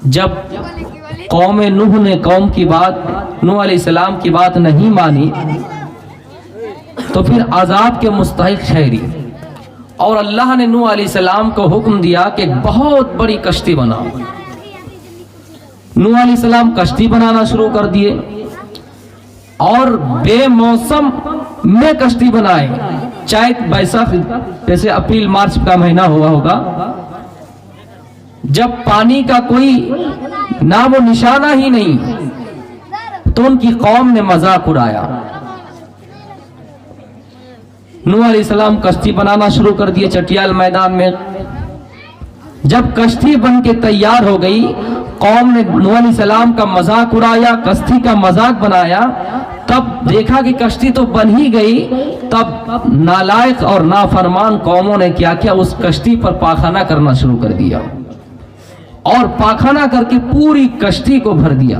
جب قوم نوح نے قوم کی بات، نوح علیہ السلام کی بات نہیں مانی تو پھر عذاب کے مستحق ٹھہری، اور اللہ نے نوح علیہ السلام کو حکم دیا کہ بہت بڑی کشتی بناؤ۔ نوح علیہ السلام کشتی بنانا شروع کر دیے اور بے موسم میں کشتی بنائے، چیت بیساکھ جیسے اپریل مارچ کا مہینہ ہوا ہوگا، جب پانی کا کوئی نام و نشانہ ہی نہیں تو ان کی قوم نے مذاق اڑایا۔ نوح علیہ السلام کشتی بنانا شروع کر دیے چٹیال میدان میں۔ جب کشتی بن کے تیار ہو گئی، قوم نے نوح علیہ السلام کا مذاق اڑایا، کشتی کا مذاق بنایا، تب دیکھا کہ کشتی تو بن ہی گئی، تب نالائق اور نافرمان قوموں نے کیا کیا، اس کشتی پر پاخانہ کرنا شروع کر دیا اور پاخانہ کر کے پوری کشتی کو بھر دیا۔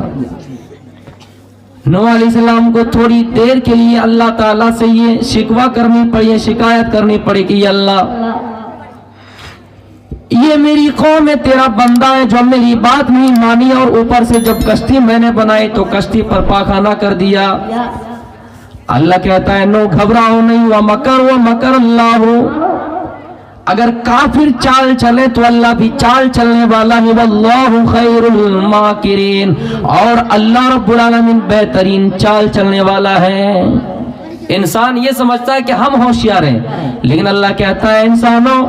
نوح علیہ السلام کو تھوڑی دیر کے لیے اللہ تعالیٰ سے یہ شکوہ کرنی پڑی، شکایت کرنی پڑی کہ یا اللہ، یہ میری قوم ہے، تیرا بندہ ہے جو میری بات نہیں مانی، اور اوپر سے جب کشتی میں نے بنائی تو کشتی پر پاخانہ کر دیا۔ اللہ کہتا ہے نو گھبراؤ نہیں، وَمَكَرُ اللَّهُ، اگر کافر چال چلے تو اللہ بھی چال چلنے والا ہے، وَاللَّهُ خَيْرُ الْمَاكِرِينَ، اور اللہ رب العالمین بہترین چال چلنے والا ہے۔ انسان یہ سمجھتا ہے کہ ہم ہوشیار ہیں، لیکن اللہ کہتا ہے انسانوں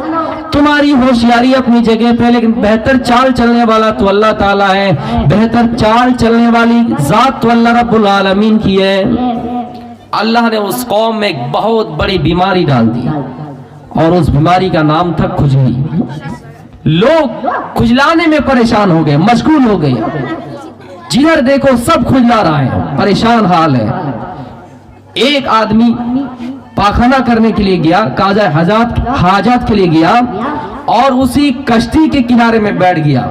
تمہاری ہوشیاری اپنی جگہ پہ، لیکن بہتر چال چلنے والا تو اللہ تعالیٰ ہے، بہتر چال چلنے والی ذات تو اللہ رب العالمین کی ہے۔ اللہ نے اس قوم میں ایک بہت بڑی بیماری ڈال دی، اور اس بیماری کا نام تھا کھجلی۔ لوگ کھجلانے میں پریشان ہو گئے، مشغول ہو گئے، جدھر دیکھو سب کھجلا رہا ہے، پریشان حال ہے۔ ایک آدمی پاخانہ کرنے کے لیے گیا، قاضی حاجات کے لیے گیا، اور اسی کشتی کے کنارے میں بیٹھ گیا،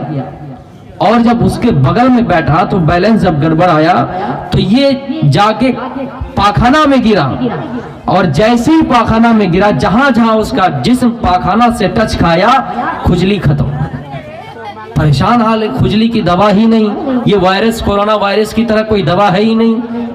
اور جب اس کے بغل میں بیٹھا تو بیلنس جب گڑبڑ آیا تو یہ جا کے پاخانہ میں گرا، اور جیسے ہی پاخانہ میں گرا، جہاں جہاں اس کا جسم پاخانہ سے ٹچ کھایا، کھجلی ختم۔ پریشان حال ہے، کھجلی کی دوا ہی نہیں، یہ وائرس کورونا وائرس کی طرح کوئی دوا ہے ہی نہیں،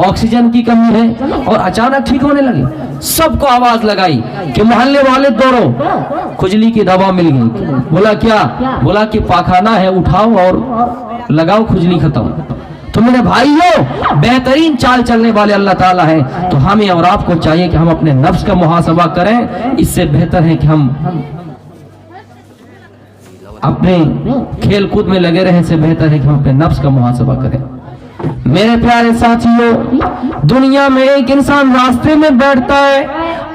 آکسیجن کی کمی ہے، اور اچانک ٹھیک ہونے لگے۔ سب کو آواز لگائی کہ محلے والے دوڑو، کھجلی کی دوا مل گئی۔ بولا کیا؟ بولا کہ پاخانہ ہے، اٹھاؤ اور لگاؤ، کھجلی ختم۔ تو میرے بھائیوں، بہترین چال چلنے والے اللہ تعالیٰ ہیں، تو ہمیں اور آپ کو چاہیے کہ ہم اپنے نفس کا محاسبہ کریں۔ اس سے بہتر ہے کہ ہم اپنے کھیل کود میں لگے رہیں، سے بہتر ہے کہ ہم اپنے نفس کا محاسبہ کریں۔ میرے پیارے ساتھیوں، دنیا میں ایک انسان راستے میں بیٹھتا ہے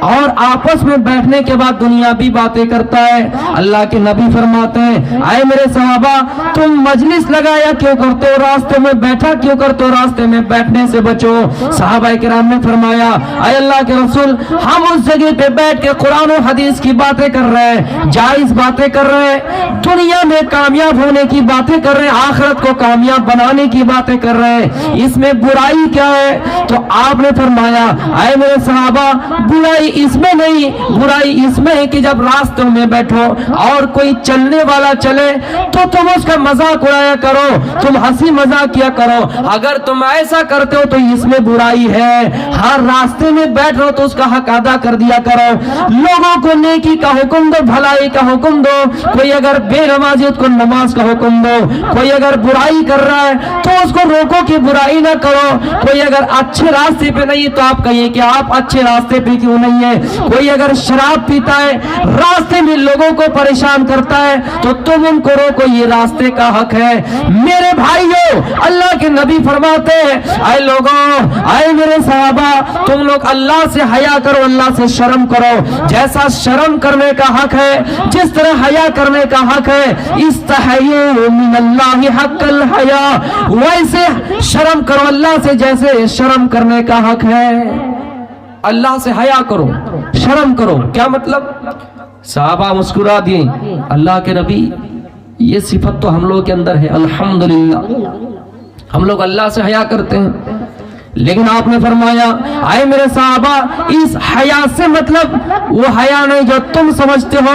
اور آپس میں بیٹھنے کے بعد دنیاوی باتیں کرتا ہے۔ اللہ کے نبی فرماتے ہیں اے میرے صحابہ، تم مجلس لگایا کیوں کرتے ہو، راستے میں بیٹھا کیوں کرتے ہو، راستے میں بیٹھنے سے بچو۔ صحابہ کرام نے فرمایا اے اللہ کے رسول، ہم اس جگہ پہ بیٹھ کے قرآن و حدیث کی باتیں کر رہے ہیں، جائز باتیں کر رہے ہیں، دنیا میں کامیاب ہونے کی باتیں کر رہے ہیں، آخرت کو کامیاب بنانے کی باتیں کر رہے ہیں، اس میں برائی کیا ہے؟ تو آپ نے فرمایا اے میرے صحابہ، برائی اس میں نہیں، برائی اس میں ہے کہ جب راستوں میں بیٹھو اور کوئی چلنے والا چلے تو تم اس کا مذاق اڑایا کرو، تم ہنسی مذاق کیا کرو۔ اگر تم ایسا کرتے ہو تو اس میں برائی ہے۔ ہر راستے میں بیٹھ رہو تو اس کا حق ادا کر دیا کرو، لوگوں کو نیکی کا حکم دو، بھلائی کا حکم دو۔ کوئی اگر بے نمازی کو نماز کا حکم دو، کوئی اگر برائی کر رہا ہے تو اس کو روکو کہ برائی نہ کرو۔ کوئی اگر اچھے راستے پہ نہیں تو آپ کہیے کہ آپ اچھے راستے پہ کیوں نہیں ہے۔ کوئی اگر شراب پیتا ہے، راستے میں لوگوں کو پریشان کرتا ہے تو تم ان کو روکو، یہ راستے کا حق ہے۔ میرے بھائیوں، اللہ کے نبی فرماتے ہیں اے لوگوں، اے میرے صحابہ، تم لوگ اللہ سے حیا کرو، اللہ سے شرم کرو۔ جیسا شرم کرنے کا حق ہے، جس طرح حیا کرنے کا حق ہے، استحیوا من اللہ حق الحیا، ویسے شرم کرو اللہ سے جیسے شرم کرنے کا حق ہے۔ اللہ سے حیا کرو، شرم کرو، کیا مطلب؟ صحابہ مسکرا دیے، اللہ کے نبی یہ صفت تو ہم لوگ کے اندر ہے، الحمدللہ ہم لوگ اللہ سے حیا کرتے ہیں۔ लेकिन आपने फरमाया आए मेरे साहबा, इस हया से मतलब वो हया नहीं जो तुम समझते हो,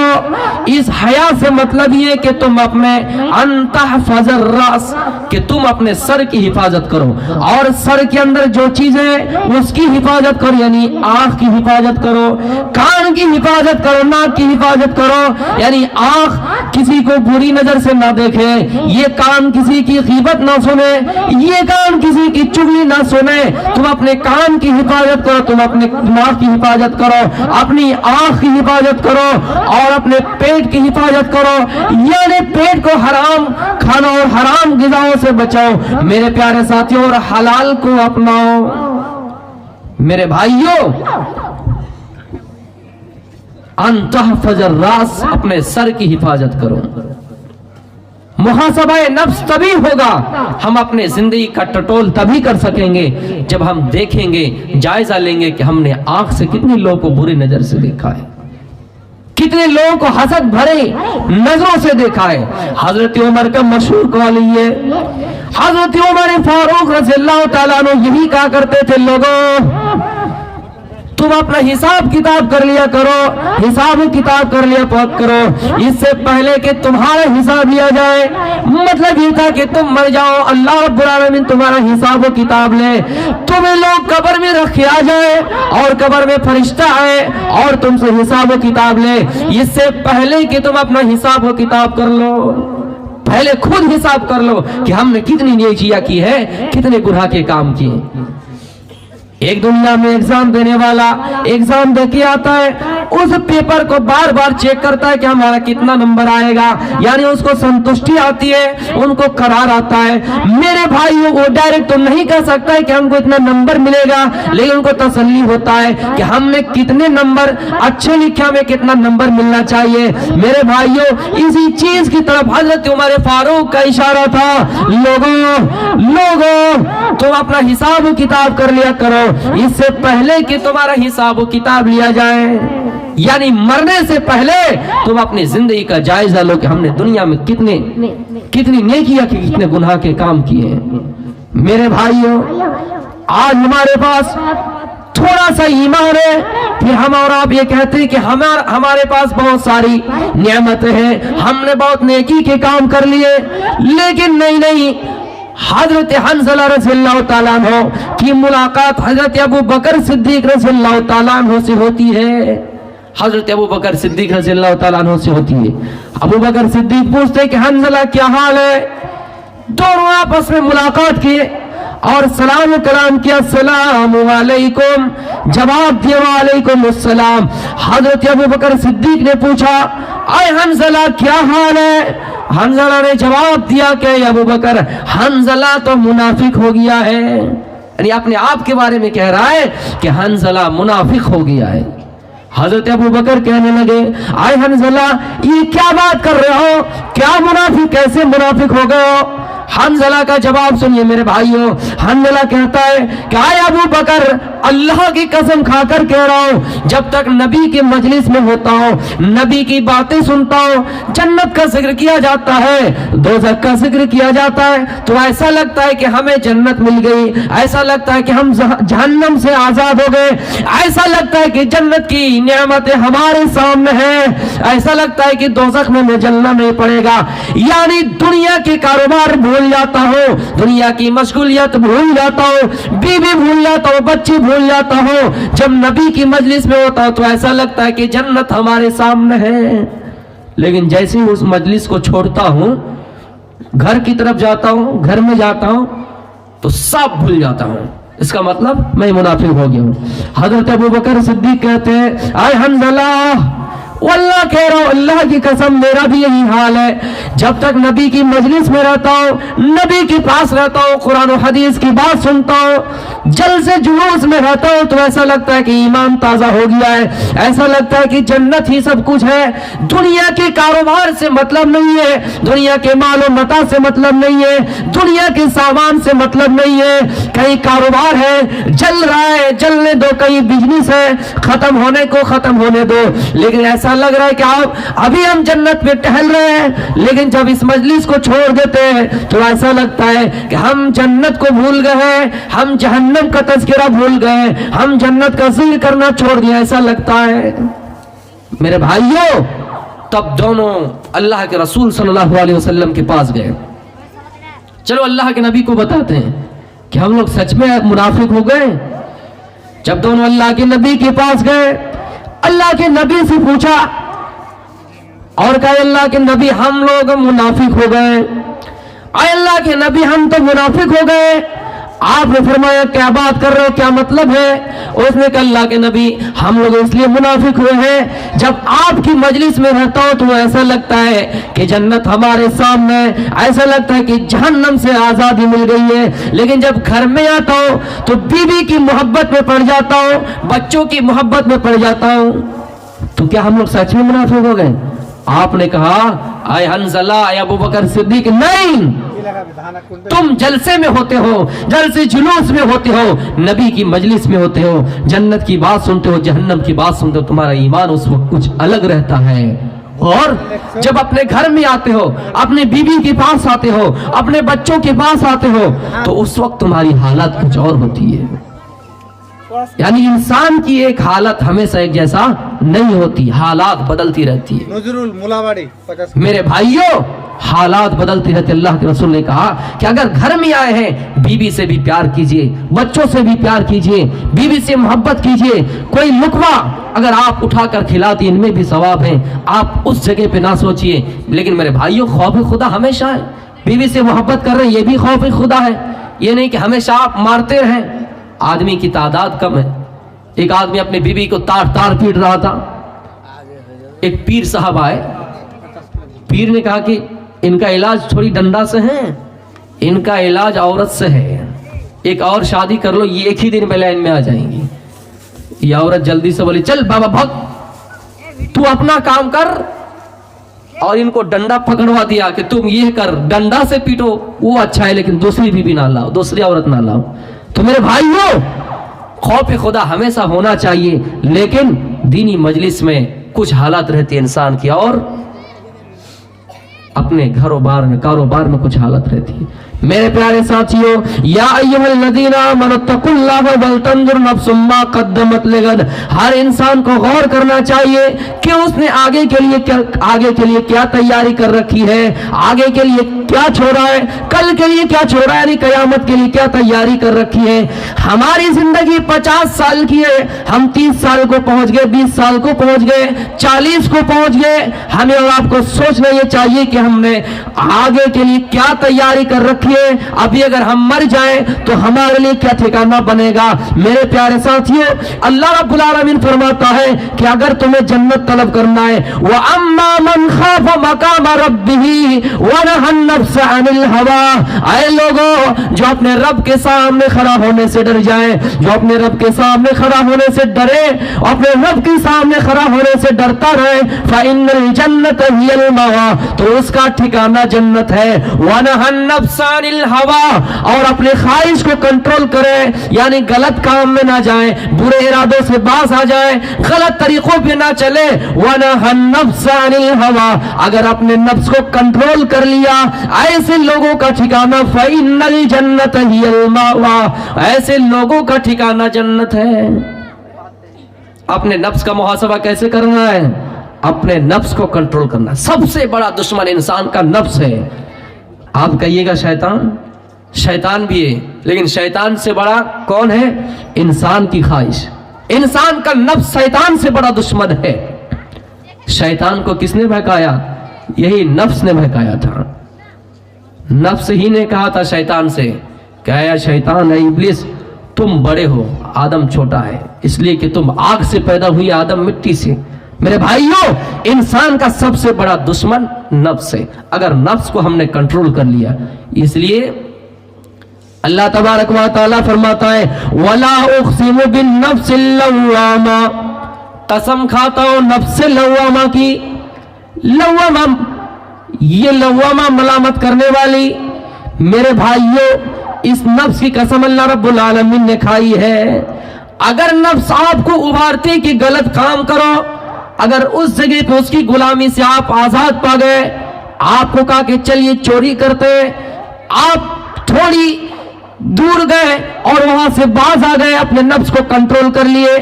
इस हया से मतलब ये कि तुम अपने अंतहफजर रास, कि तुम अपने सर की हिफाजत करो, और सर के अंदर जो चीज है उसकी हिफाजत करो, यानी आंख की हिफाजत करो, कान की हिफाजत करो, नाक की हिफाजत करो, यानी आंख किसी को बुरी नजर से ना देखे, ये कान किसी की गीबत ना सुने, ये कान किसी की चुगली ना सुने। तुम अपने कान की हिफाजत करो, तुम अपने नाक की हिफाजत करो, अपनी आंख की हिफाजत करो, और अपने पेट की हिफाजत करो, यानी पेट को हराम खाना और हराम ग़िज़ाओं से बचाओ मेरे प्यारे साथियों, और हलाल को अपनाओ मेरे भाइयों। अंतहफजर रास, अपने सर की हिफाजत करो। मुहासबा नफ्स तभी होगा, हम अपने जिंदगी का टटोल तभी कर सकेंगे जब हम देखेंगे, जायजा लेंगे कि हमने आंख से कितने लोगों को बुरी नजर से देखा है, कितने लोगों को हसद भरे नजरों से देखा है। हजरत उमर का मशहूर कौल है, हजरत उमर फारूक रज़ियल्लाहु ताला अन्हु यही कहा करते थे, लोगों तुम अपना हिसाब किताब कर लिया करो, हिसाब किताब कर लिया करो, इससे पहले कि तुम्हारा हिसाब लिया जाए। मतलब ये था कि तुम मर जाओ, अल्लाह रब्बुल आलमीन तुम्हारा हिसाब किताब ले, तुम्हें लोग कब्र में रख के आ जाए और कब्र में फरिश्ता आए और तुमसे हिसाब किताब ले, इससे पहले कि तुम अपना हिसाब किताब कर लो, पहले खुद हिसाब कर लो कि हमने कितनी नेकियां की है, कितने गुनाह के काम किए। एक दुनिया में एग्जाम देने वाला एग्जाम देके आता है, उस पेपर को बार बार चेक करता है कि हमारा कितना नंबर आएगा, यानी उसको संतुष्टि आती है, उनको करार आता है। मेरे भाइयों, वो डायरेक्ट तो नहीं कह सकता है कि हमको इतना नंबर मिलेगा, लेकिन उनको तसल्ली होता है कि हमने कितने नंबर अच्छे लिखा में कितना नंबर मिलना चाहिए। मेरे भाइयों, इसी चीज की तरफ हजरत उमर फारूक का इशारा था, लोगों तुम अपना हिसाब किताब कर लिया करो, इससे पहले कि तुम्हारा हिसाब किताब लिया जाए, यानी मरने से पहले तुम अपनी जिंदगी का जायजा लो कि हमने दुनिया में कितनी नेकियां की, कितने गुनाह के काम किए हैं। मेरे भाइयों, आज हमारे पास थोड़ा सा ईमान है, फिर हम और आप ये कहते हैं कि हमारे पास बहुत सारी नियामतें हैं, हमने बहुत नेकी के काम कर लिए, लेकिन नहीं, हजरत हंज़ला रज़ियल्लाहु ताला अन्हु की मुलाकात हजरत अबू बकर सिद्दीक रज़ियल्लाहु ताला अन्हु से होती है। हजरत अबू बकर सिद्दीक रज़ियल्लाहु ताला अन्हु से होती है। अबू बकर सिद्दीक पूछते कि हंज़ला क्या हाल है? दोनों आपस में मुलाकात किए और सलाम कलाम किया, अस्सलामु अलैकुम, जवाब दिया वालेकुम अस्सलाम। हजरत अबू बकर सिद्दीक ने पूछा, आए हंज़ला क्या हाल है? हंज़ला ने जवाब दिया कि अबू बकर, हंज़ला तो मुनाफिक हो गया है, यानी अपने आप के बारे में कह रहा है कि हंज़ला मुनाफिक हो गया है। हजरत अबू बकर कहने लगे, आए हंज़ला ये क्या बात कर रहे हो, क्या मुनाफिक, कैसे मुनाफिक हो गए हो? हंज़ला का जवाब सुनिए मेरे भाइयों। हंज़ला कहता है कि आए अबू बकर, अल्लाह की कसम खाकर कह रहा हूं, जब तक नबी के मजलिस में होता हूं, नबी की बातें सुनता हूं, जन्नत का जिक्र किया जाता है, दोज़ख का जिक्र किया जाता है, तो ऐसा लगता है कि हमें जन्नत मिल गई, ऐसा लगता है कि हम जहन्नम से आजाद हो गए, ऐसा लगता है कि जन्नत की नियामतें हमारे सामने हैं, ऐसा लगता है कि दोज़ख में मैं जलना नहीं पड़ेगा। यानी दुनिया के कारोबार भूल जाता हूँ, दुनिया की मशगूलियत भूल जाता हूँ, बीवी भूल जाता हूँ, बच्ची भूल जाता हूँ। जब नबी की मजलिस में होता हूँ तो ऐसा लगता है कि जन्नत हमारे सामने है, लेकिन जैसे ही उस मजलिस को छोड़ता हूँ, घर की तरफ जाता हूँ, घर में जाता हूँ, तो सब भूल जाता हूँ। इसका मतलब मैं मुनाफिक हो गया हूँ। हजरत अबू बकर सिद्दीक कहते हैं, आए हंज़ला, अल्लाह कह रहा हूं, अल्लाह की कसम मेरा भी यही हाल है। जब तक नबी की मजलिस में रहता हूं, नबी के पास रहता हूं, कुरान और हदीस की बात सुनता हूं, जल से जुलूस में रहता हूं, तो ऐसा लगता है कि ईमान ताजा हो गया है, ऐसा लगता है कि जन्नत ही सब कुछ है। दुनिया के कारोबार से मतलब नहीं है, दुनिया के मालो मता से मतलब नहीं है, दुनिया के सामान से मतलब नहीं है। कहीं कारोबार है, जल रहा है, जलने दो, कहीं बिजनेस है, खत्म होने को खत्म होने दो, लेकिन ऐसा ऐसा लग रहा है कि आप अभी हम जन्नत में टहल रहे हैं, लेकिन जब इस मजलिस को छोड़ देते हैं तो ऐसा लगता है कि हम जन्नत को भूल गए हैं, हम जहन्नम का तज़किरा भूल गए, हम जन्नत का जिक्र करना छोड़ दिया, ऐसा लगता है। मेरे भाइयों, तब दोनों अल्लाह के रसूल सल्लल्लाहु अलैहि वसल्लम के पास गए। चलो अल्लाह के नबी को बताते हैं कि हम लोग सच में मुनाफिक हो गए। जब दोनों अल्लाह के नबी के पास गए, अल्लाह के नबी से पूछा और कहा, अल्लाह के नबी हम लोग मुनाफिक हो गए। आए अल्लाह के नबी हम तो मुनाफिक हो गए। आपने फरमाया क्या बात कर रहे हो, क्या मतलब है? उसने कहा अल्लाह के नबी हम लोग इसलिए मुनाफिक हुए हैं, जब आपकी मजलिस में रहता हूं तो ऐसा लगता है कि जन्नत हमारे सामने, ऐसा लगता है कि जहन्नम से आजादी मिल गई है, लेकिन जब घर में आता हूं तो बीवी की मोहब्बत में पड़ जाता हूं, बच्चों की मोहब्बत में पड़ जाता हूं। तो क्या हम लोग सच में मुनाफिक हो गए? आपने कहा, आए हंज़ला, आए अबू बकर सिद्दीक, नहीं, तुम जलसे में होते हो, जलसे जुलूस में होते हो, नबी की मजलिस में होते हो, जन्नत की बात सुनते हो, जहन्नम की बात सुनते हो, तुम्हारा ईमान उस वक्त कुछ अलग रहता है। और जब अपने घर में आते हो, अपने बीवी के पास आते हो, अपने बच्चों के पास आते हो, तो उस वक्त तुम्हारी हालत कुछ और होती है। यानी इंसान की एक हालत हमेशा एक जैसा नहीं होती, हालात बदलती रहती है। मेरे भाइयों, हालात बदलती रहती। अल्लाह के रसूल ने कहा कि अगर घर में आए हैं, बीवी से भी प्यार कीजिए, बच्चों से भी प्यार कीजिए, बीवी से मोहब्बत कीजिए। कोई लुकमा अगर आप उठाकर खिलाती, इनमें भी सवाब है, आप उस जगह पे ना सोचिए। लेकिन मेरे भाइयों, खौफ खुदा हमेशा है। बीवी से मोहब्बत कर रहे हैं, ये भी खौफ खुदा है। ये नहीं कि हमेशा आप मारते रहें। आदमी की तादाद कम है। एक आदमी अपनी बीवी को तार तार पीट रहा था। एक पीर साहब आए, पीर ने कहा कि इनका इलाज थोड़ी डंडा से है, इनका इलाज औरत से है, एक और शादी कर लो, ये एक ही दिन में लाइन में आ जाएंगी। ये औरत जल्दी से बोली, चल बाबा भग, तू अपना काम कर, और इनको डंडा पकड़वा दिया कि तुम ये कर, डंडा से पीटो, वो अच्छा है, लेकिन दूसरी बीवी ना लाओ, दूसरी औरत ना लाओ। तो मेरे भाइयों, खौफ खुदा हमेशा होना चाहिए, लेकिन दीनी मजलिस में कुछ हालात रहती है इंसान की, और अपने घरोबार में, कारोबार में कुछ हालत रहती है। मेरे प्यारे साथियों, या अय्युहल्लज़ीना आमनुत्तकुल्लाह वल तंजुर नफ्सुम मा क़द्दमत लिगद। हर इंसान को गौर करना चाहिए कि उसने आगे के लिए क्या तैयारी कर रखी है, आगे के लिए क्या छोड़ा है, कल के लिए क्या छोड़ा है, यानी कयामत के लिए क्या तैयारी कर रखी है। हमारी जिंदगी 50 साल की है, हम 30 साल को पहुंच गए, 20 साल को पहुंच गए, 40 को पहुंच गए। हमें और आपको सोचना ये चाहिए कि हमने आगे के लिए क्या तैयारी कर रखी है। अभी अगर हम मर जाएं तो हमारे लिए क्या ठिकाना बनेगा। मेरे प्यारे साथियों, अल्लाह रब्बुल आलमीन फरमाता है कि अगर तुम्हें जन्नत तलब करना है, व अम्मा मन खाफ मकाम रब्बिही व नहा नफ्स अनिल हवा। ऐ लोगों, जो अपने रब के सामने खड़ा होने से डर जाए, जो अपने रब के सामने खड़ा होने से डरे, अपने रब के सामने खड़ा होने से डरता रहे, फ़इन्नल जन्नत हियल मवा, तो उसका ठिकाना जन्नत है। व नहा नफ्स अनिल हवा, और अपने ख्वाहिश को कंट्रोल करे, यानी गलत काम में ना जाए, बुरे इरादों से बाज आ जाए, गलत तरीकों पे ना चले। व नहा नफ्स अनिल हवा, अगर अपने नफ्स को कंट्रोल कर लिया, ऐसे लोगों का ठिकाना फ़इन्नल जन्नत हियल मवा, ऐसे लोगों का ठिकाना जन्नत है। अपने नफ्स का मुहासबा कैसे करना है? अपने नफ्स को कंट्रोल करना। सबसे बड़ा दुश्मन इंसान का नफ्स है। आप कहिएगा शैतान, शैतान भी है, लेकिन शैतान से बड़ा कौन है? इंसान की ख्वाहिश। इंसान का नफ्स शैतान से बड़ा दुश्मन है। शैतान को किसने बहकाया? यही नफ्स ने बहकाया था। नफ्स ही ने कहा था शैतान से, क्या शैतान है इब्लिस, तुम बड़े हो, आदम छोटा है, इसलिए कि तुम आग से पैदा हुई, आदम मिट्टी से। मेरे भाइयों, इंसान का सबसे बड़ा दुश्मन नफ्स है। अगर नफ्स को हमने कंट्रोल कर लिया, इसलिए अल्लाह तबारक व तआला फरमाता है, वला उक़सिमु बिन नफ्सिल लव्वामा, कसम खाता हूं नफ्स लव्वामा की। लव्वामा, ये लव्वामा मलामत करने वाली। मेरे भाइयों, इस नफ्स की कसम अल्लाह रब्बुल आलमीन ने खाई है। अगर नफ्स आपको उभारती कि गलत काम करो, اگر اس جگہ پہ اس کی غلامی سے آپ آزاد پا گئے, آپ کو کہا کہ چلیے چوری کرتے, آپ تھوڑی دور گئے اور وہاں سے باز آ گئے, اپنے نفس کو کنٹرول کر لیے,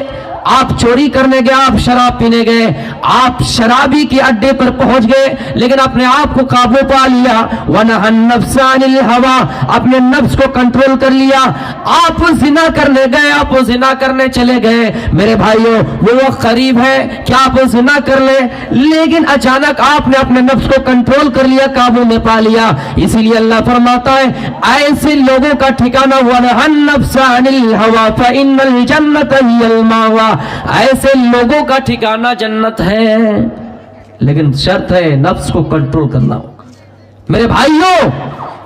آپ چوری کرنے گئے, آپ شراب پینے گئے, آپ شرابی کے اڈے پر پہنچ گئے, لیکن اپنے آپ کو قابو پا لیا, وَنَهَى النَّفْسَ عَنِ الْهَوَىٰ, اپنے نفس کو کنٹرول کر لیا, آپ زنا کرنے گئے, آپ زنا کرنے چلے گئے. میرے بھائیوں, وہ وقت قریب ہے کہ آپ زنا کر لیں, لیکن اچانک آپ نے اپنے نفس کو کنٹرول کر لیا, قابو میں پا لیا. اسی لیے اللہ فرماتا ہے ایسے لوگوں کا ٹھکانہ وَنَهَى النَّفْسَ عَنِ الْهَوَىٰ فَإِنَّ الْجَنَّةَ هِيَ الْمَأْوَىٰ, ایسے لوگوں کا ٹھکانہ جنت ہے, لیکن شرط ہے نفس کو کنٹرول کرنا ہوگا. میرے بھائیوں,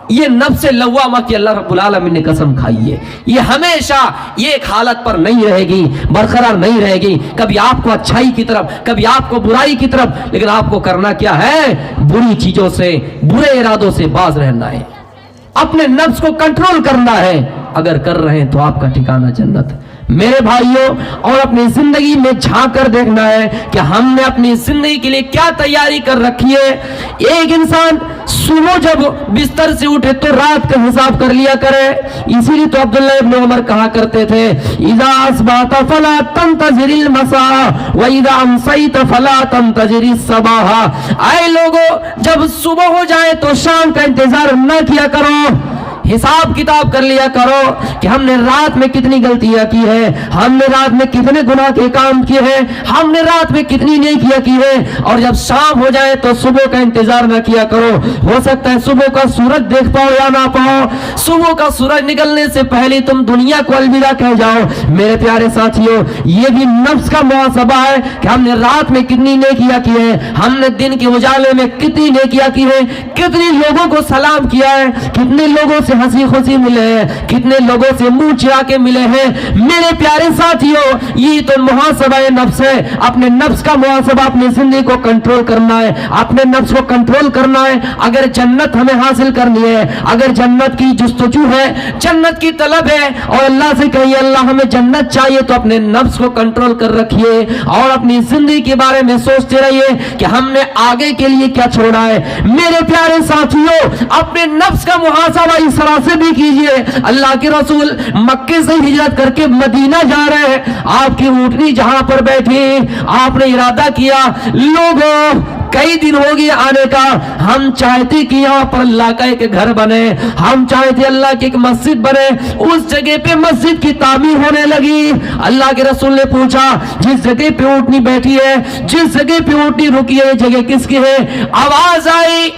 یہ نفس لوامہ کی اللہ رب العالمین نے قسم کھائی ہے, یہ ہمیشہ یہ ایک حالت پر نہیں رہے گی, برقرار نہیں رہے گی, کبھی آپ کو اچھائی کی طرف, کبھی آپ کو برائی کی طرف, لیکن آپ کو کرنا کیا ہے, بری چیزوں سے, برے ارادوں سے باز رہنا ہے, اپنے نفس کو کنٹرول کرنا ہے. اگر کر رہے ہیں تو آپ کا ٹھکانہ جنت ہے. میرے بھائیوں, اور اپنی زندگی میں جھانک کر دیکھنا ہے کہ ہم نے اپنی زندگی کے لیے کیا تیاری کر رکھی ہے. ایک انسان صبح جب بستر سے اٹھے تو رات کا حساب کر لیا کرے. اسی لیے تو عبداللہ ابن عمر کہا کرتے تھے اذا اصبحت فلا تنتظر المساء واذا امسيت فلا تنتظر الصباح. اے لوگوں, جب صبح ہو جائے تو شام کا انتظار نہ کیا کرو, حساب کتاب کر لیا کرو کہ ہم نے رات میں کتنی غلطیاں کی ہیں, ہم نے رات میں کتنے گناہ کے کام کیے ہیں, ہم نے رات میں کتنی نیکیاں کی ہیں, اور جب شام ہو جائے تو صبح کا انتظار نہ کیا کرو. ہو سکتا ہے صبح کا سورج دیکھ پاؤ یا نہ پاؤ, صبح کا سورج نکلنے سے پہلے تم دنیا کو الوداع کہہ جاؤ. میرے پیارے ساتھیوں, یہ بھی نفس کا محاسبہ ہے کہ ہم نے رات میں کتنی نیکیاں کی ہیں, ہم نے دن کے اجالے میں کتنی نیکیاں کی ہیں, کتنے لوگوں کو سلام کیا ہے, کتنے لوگوں سے ہنسی خوشی ملے ہیں, کتنے لوگوں سے منہ چڑا کے ملے ہیں. میرے پیارے ساتھیوں, یہ تو محاسبہ نفس ہے. اپنے نفس کا محاسبہ, اپنی زندگی کو کنٹرول کرنا ہے, اپنے نفس کو کنٹرول کرنا ہے. اگر جنت ہمیں حاصل کرنی ہے, اگر جنت کی جستجو ہے, جنت کی طلب ہے, اور اللہ سے کہیے اللہ ہمیں جنت چاہیے, تو اپنے نفس کو کنٹرول کر رکھیے اور اپنی زندگی کے بارے میں سوچتے رہیے کہ ہم نے آگے کے لیے کیا چھوڑا ہے. میرے پیارے ساتھیوں, اپنے نفس کا محاسبہ اس طرح سے بھی کیجئے. اللہ کے رسول مکے سے ہجرت کر کے مدینہ جا رہے ہیں, آپ کی اونٹنی جہاں پر بیٹھی, آپ نے ارادہ کیا لوگوں کئی دن ہو گئے آنے کا, ہم چاہتے کہ یہاں پر اللہ کا ایک گھر بنے, ہم چاہتے اللہ کی ایک مسجد بنے. اس جگہ پہ مسجد کی تعمیر ہونے لگی. اللہ کے رسول نے پوچھا جس جگہ پہ اونٹنی بیٹھی ہے, جس جگہ پہ اونٹنی رکی ہے, جگہ کس کی ہے؟ آواز آئی,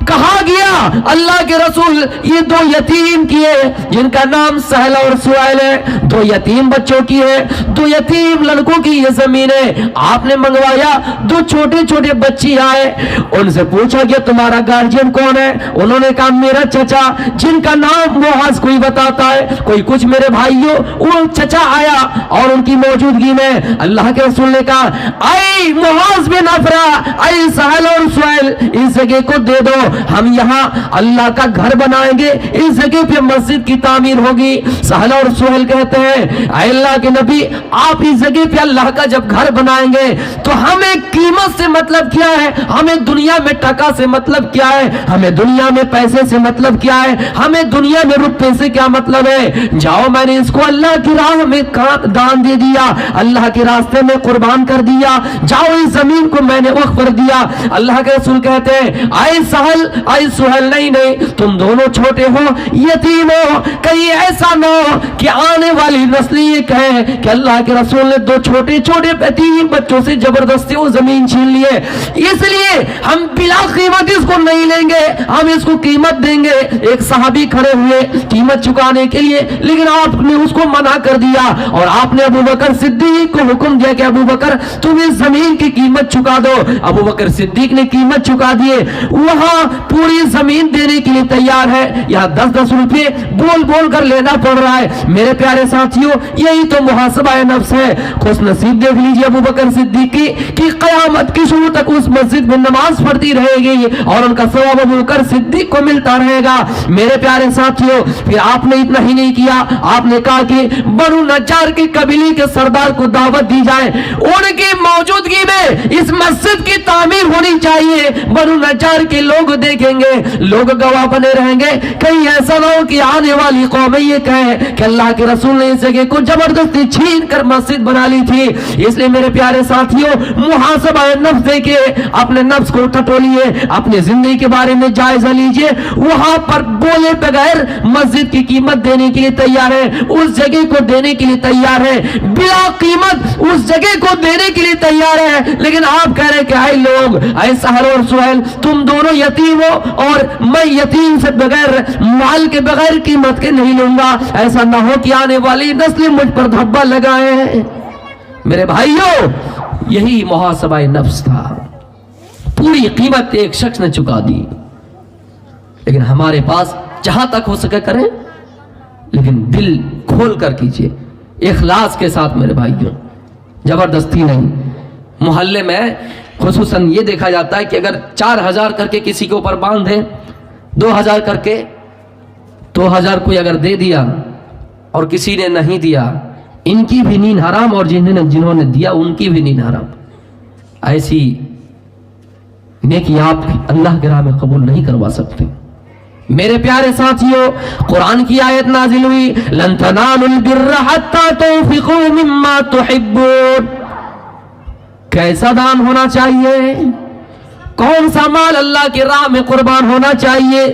کہا گیا اللہ کے رسول یہ دو یتیم کی ہے جن کا نام سہل اور سہیل ہے, دو یتیم بچوں کی ہے, دو یتیم لڑکوں کی یہ زمین ہے. آپ نے منگوایا, دو چھوٹے چھوٹے بچی آئے, ان سے پوچھا کہ تمہارا گارجین کون ہے؟ انہوں نے کہا میرا چچا, جن کا نام محاذ کوئی بتاتا ہے, کوئی کچھ. میرے بھائیوں, وہ چچا آیا اور ان کی موجودگی میں اللہ کے رسول نے کہا اے محاذ بن افرا, اے سہل اور سہیل, اس جگہ کو دے دو, ہم یہاں اللہ کا گھر بنائیں گے, اس جگہ پہ مسجد کی تعمیر ہوگی. سہل اور سہیل کہتے ہیں اے اللہ کے نبی, آپ اس جگہ پہ اللہ کا جب گھر بنائیں گے تو ہمیں قیمت سے مطلب کیا ہے, ہمیں دنیا میں ٹکا سے مطلب کیا ہے, ہمیں دنیا میں پیسے سے مطلب کیا ہے, ہمیں دنیا میں روپے سے کیا مطلب ہے. جاؤ, میں نے اس کو اللہ کی راہ میں دان دے دیا, اللہ کے راستے میں قربان کر دیا, جاؤ اس زمین کو میں نے وقف کر دیا. اللہ کے رسول کہتے ہیں اے سہل اے سہیل, نہیں نہیں, تم دونوں چھوٹے ہو, یتیم ہو, کہیں ایسا نہ ہو کہ آنے والی نسل یہ کہے کہ اللہ کے رسول نے دو چھوٹے چھوٹے یتیم بچوں سے زبردستی وہ زمین چھین لیے. اس لیے ہم بلا قیمت اس کو نہیں لیں گے, ہم اس کو قیمت دیں گے. ایک صحابی کھڑے ہوئے قیمت چکانے کے لیے, لیکن آپ نے اس کو منع کر دیا, اور آپ نے ابو بکر صدیق کو حکم دیا کہ ابو بکر تم اس زمین کی قیمت چکا دو. ابو بکر صدیق نے قیمت چکا دیے. وہاں पूरी जमीन देने के लिए तैयार है, यहाँ 10-10 रुपए बोल बोल कर लेना पड़ रहा है। मेरे प्यारे साथियों, यही तो मुहासबा नफ्स है। खुश नसीब देख लीजिए अबू बकर सिद्दीकी कि क़यामत की शुरू तक उस मस्जिद में नमाज पढ़ती रहेगी और उनका सवाब अबू बकर सिद्दीक को मिलता रहेगा। मेरे प्यारे साथियों, फिर आपने इतना ही नहीं किया, आपने कहा कि बनु नज्जार के कबीले के सरदार को दावत दी जाए, उनकी मौजूदगी में इस मस्जिद की तामीर होनी चाहिए। बनु नज्जार के लोग देखेंगे, लोग गवाह बने रहेंगे, कहीं ऐसा ना हो कि आने वाली कौम ये कहे कि अल्लाह के रसूल ने इस जगह को जबरदस्ती छीन कर मस्जिद बना ली थी। इसलिए मेरे प्यारे साथियों, मुहासबा नफ्स देखिए, अपने नफ्स को टटोलिए, अपनी जिंदगी के बारे में जायजा लीजिए। वहां पर बोले बगैर मस्जिद की कीमत देने के लिए तैयार है, उस जगह को देने के लिए तैयार है, बिला कीमत उस जगह को देने के लिए तैयार है। लेकिन आप कह रहे हैं कि आए लोग, आए सहर और सुहैल, तुम दोनों यतीम हो और मैं यतीम से बगैर, माल के बगैर कीमत के नहीं लूंगा। ऐसा ना हो कि आने वाली नस्लें मुझ पर धब्बा लगाए। मेरे भाइयों, यही मुहासबा नफ्स था। पूरी कीमत एक शख्स ने चुका दी, लेकिन हमारे पास जहां तक हो सके करें, लेकिन दिल खोल कर कीजिए, इखलास के साथ। मेरे भाइयों, जबरदस्ती नहीं। मोहल्ले में खुसूसन ये देखा जाता है कि अगर 4000 करके किसी के ऊपर बांध दे, 2000 करके 2000 कोई अगर दे दिया और किसी ने नहीं दिया, इनकी भी नींद हराम और जिन्होंने दिया उनकी भी नींद हराम। ऐसी नेकी आप अल्लाह के राह में कबूल नहीं करवा सकते। मेरे प्यारे साथियों, कुरान की आयत नाजिल हुई, लन तनालुल बिर्रा हत्ता तुनफिकू मिम्मा तुहिब्बून। कैसा दान होना चाहिए, कौन सा माल अल्लाह की राह में कुर्बान होना चाहिए,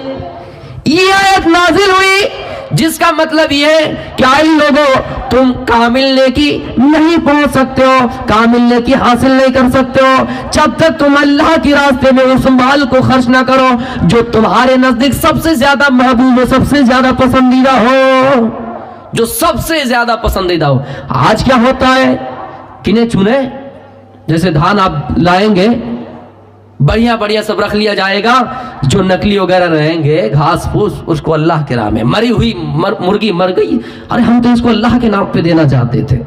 ये आयत नाजिल हुई, जिसका मतलब ये है कि आई लोगों, तुम कामिल नेकी नहीं पहुंच सकते हो, कामिल नेकी हासिल नहीं कर सकते हो जब तक तुम अल्लाह के रास्ते में उस माल को खर्च ना करो जो तुम्हारे नजदीक सबसे ज्यादा महबूब हो, सबसे ज्यादा पसंदीदा हो, जो सबसे ज्यादा पसंदीदा हो। आज क्या होता है, किने चुने, जैसे धान आप लाएंगे, बढ़िया बढ़िया सब रख लिया जाएगा, जो नकली वगैरह रहेंगे, घास फूस, उसको अल्लाह के राह में। मरी हुई मुर्गी मर गई, अरे हम तो इसको अल्लाह के नाम पे देना चाहते थे।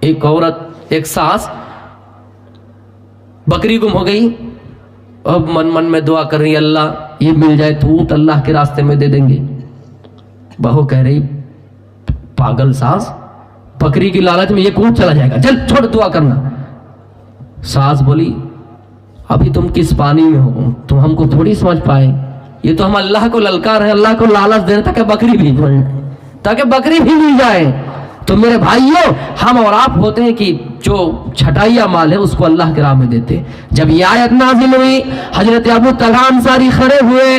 एक औरत, एक सास, बकरी गुम हो गई, अब मन मन में दुआ कर रही, अल्लाह ये मिल जाए तो ऊंट अल्लाह के रास्ते में दे देंगे। बहू कह रही, पागल सास, बकरी की लालच में ये ऊंट चला जाएगा, चल छोड़, दुआ करना। सास बोली, अभी तुम किस पानी में हो, तुम हमको थोड़ी समझ पाए, ये तो हम अल्लाह को ललकार है, अल्लाह को लालच दे रहे ताकि बकरी भी मिल जाए, ताकि बकरी भी मिल जाए। तो मेरे भाइयों, हम और आप होते हैं कि जो छटाइया माल है उसको अल्लाह के राह में देते। जब ये आयत नाजिल हुई, हजरत अबू तलहा अंसारी खड़े हुए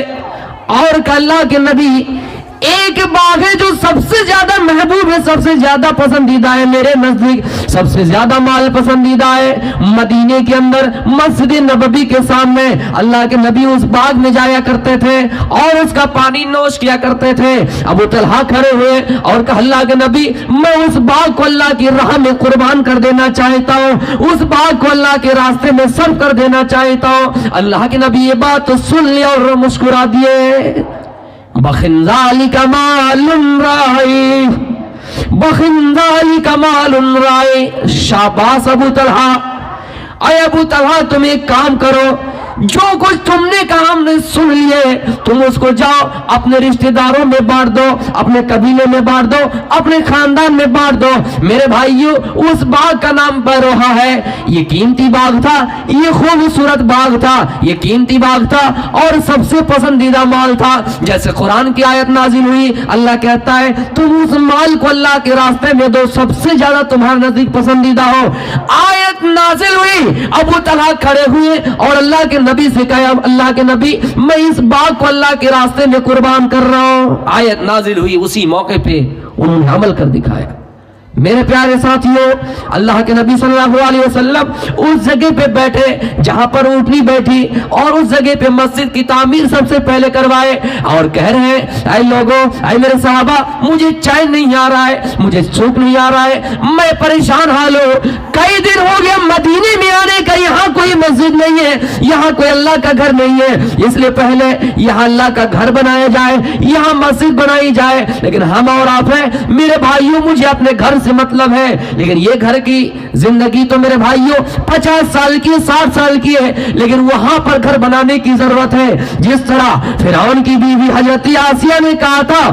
और अल्लाह के नबी, एक बाग है जो सबसे ज्यादा महबूब है, सबसे ज्यादा पसंदीदा है मेरे नजदीक, सबसे ज्यादा माल पसंदीदा है, मदीने के अंदर मस्जिद नबवी के सामने अल्लाह के नबी उस बाग में जाया करते थे और उसका पानी नोश किया करते थे। अबू तलहा खड़े हुए और कहा, अल्लाह के नबी, मैं उस बाग को अल्लाह की राह में कुर्बान कर देना चाहता हूँ, उस बाग को अल्लाह के रास्ते में सर्व कर देना चाहता हूँ। अल्लाह के नबी ये बात तो सुन लिया और मुस्कुरा दिए। बखिंजाली कमालुन राई, बखिंजाली कमालुन राई। शाबाश अबू तलहा, अय अबू तलहा, तुम एक काम करो, जो कुछ तुमने कहा हमने सुन लिए, तुम उसको जाओ अपने रिश्तेदारों में बांट दो, अपने कबीले में बांट दो, अपने खानदान में बांट दो। मेरे भाइयों, उस बाग का नाम बरोहा है। ये कीमती बाग था, ये खूबसूरत बाग था, ये कीमती बाग था और सबसे पसंदीदा माल था। जैसे कुरान की आयत नाजिल हुई, अल्लाह कहता है तुम उस माल को अल्लाह के रास्ते में दो, सबसे ज्यादा तुम्हारे नजदीक पसंदीदा हो। आयत नाजिल हुई, अबू तलहा खड़े हुए और अल्लाह के नबी से कहा, अल्लाह के नबी, मैं इस बाग को अल्लाह के रास्ते में कुर्बान कर रहा हूं। आयत नाजिल हुई, उसी मौके पे उन्होंने अमल कर दिखाया। میرے پیارے ساتھیوں، اللہ کے نبی صلی اللہ علیہ وسلم اس جگہ پہ بیٹھے جہاں پر اونٹنی بیٹھی، اور اس جگہ پہ مسجد کی تعمیر سب سے پہلے کروائے، اور کہہ رہے ہیں اے لوگوں، اے میرے صحابہ، مجھے چین نہیں آ رہا ہے، مجھے سکون نہیں آ رہا ہے، میں پریشان حال ہوں، کئی دن ہو گیا مدینے میں آنے کا، یہاں کوئی مسجد نہیں ہے، یہاں کوئی اللہ کا گھر نہیں ہے، اس لیے پہلے یہاں اللہ کا گھر بنایا جائے، یہاں مسجد بنائی جائے۔ لیکن ہم اور آپ ہیں میرے بھائیوں، مجھے اپنے گھر سے مطلب ہے، لیکن یہ گھر کی زندگی تو میرے بھائیوں 50 سال کی 60 سال کی ہے، لیکن وہاں پر گھر بنانے کی ضرورت ہے۔ جس طرح فرعون کی بیوی حضرت آسیہ نے کہا تھا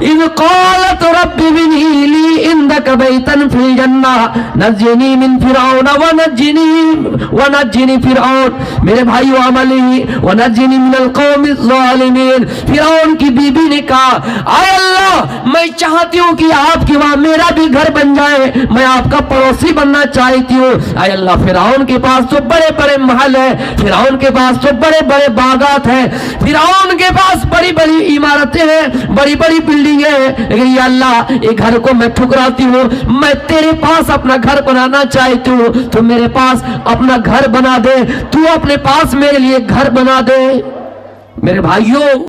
اذ قالت رب ابن لی عندک بیتا فی الجنہ نجنی من فرعون ونجنی فرعون، میرے بھائیو عملی ونجنی من القوم الظالمین۔ فرعون کی بیوی نے کہا اے اللہ، میں چاہتی ہوں کہ آپ کے وہاں میرا بھی گھر بن جائے، میں آپ کا پڑوسی بننا چاہتی ہوں۔ اے اللہ، فرعون کے پاس تو بڑے بڑے محل ہیں، فرعون کے پاس تو بڑے بڑے باغات ہیں، فرعون کے پاس بڑی بڑی عمارتیں ہیں، بڑی بڑی بلڈنگیں ہیں، لیکن یا اللہ، یہ گھر کو میں ٹھکراتی ہوں، میں تیرے پاس اپنا گھر بنانا چاہتی ہوں، تو میرے پاس اپنا گھر بنا دے، تو اپنے پاس میرے لیے گھر بنا دے۔ میرے بھائیوں،